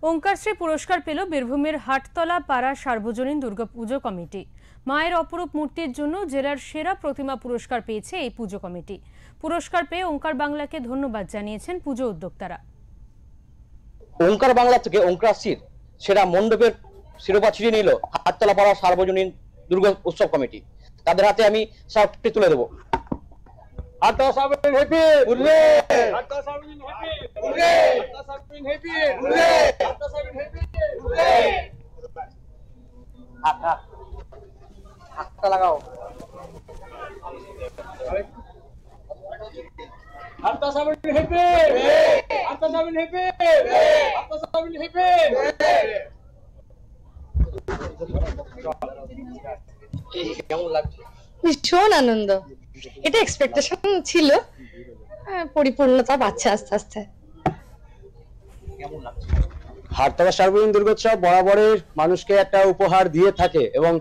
ওঙ্কারশ্রী পুরস্কার পেল বীরভূমের হাটতলা পাড়া সার্বজনীন দুর্গাপুজো কমিটি। মায়ের অপরূপ মূর্তির জন্য জেলার সেরা প্রতিমা পুরস্কার পেয়েছে এই পুজো কমিটি। পুরস্কার পেয়ে ওঙ্কার বাংলাকে ধন্যবাদ জানিয়েছেন পুজো উদ্যোক্তারা। ওঙ্কার বাংলা থেকে ওঙ্কারশ্রীর সেরা মণ্ডপের শিরোপা ছিনিয়ে নিল হাটতলা পাড়া সার্বজনীন দুর্গা উৎসব কমিটি। তাদের হাতে আমি সার্টিফিকেট তুলে দেবো। হাটতলা সার্বজনীন হ্যাপি উল্লে, হাটতলা সার্বজনীন হ্যাপি উল্লে, হাটতলা সার্বজনীন হ্যাপি উল্লে, হাটতলা সার্বজনীন হ্যাপি উল্লে। হাতটা লাগাও। হাটতলা সার্বজনীন হ্যাপি, হাটতলা সার্বজনীন হ্যাপি, হাটতলা সার্বজনীন হ্যাপি। কেমন লাগছে? ভীষণ আনন্দ। এটা এক্সপেকটেশন ছিল, পরিপূর্ণতা পাচ্ছে আস্তে আস্তে। হাটতলা সার্বজনীন দুর্গোৎসব বরাবরের মানুষকে একটা উপহার দিয়ে থাকে এবং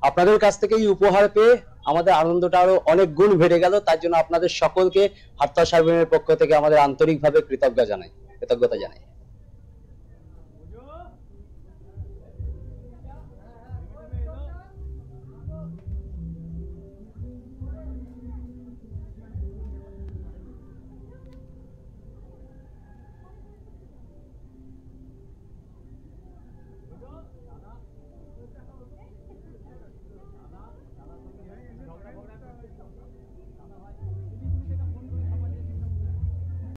আপনাদের কাছ থেকে এই উপহার পেয়ে আমাদের আনন্দটা আরো অনেক গুণ বেড়ে গেল। তার জন্য আপনাদের সকলকে হাটতলা সার্বজনীনের পক্ষ থেকে আমাদের আন্তরিকভাবে কৃতজ্ঞতা জানাই।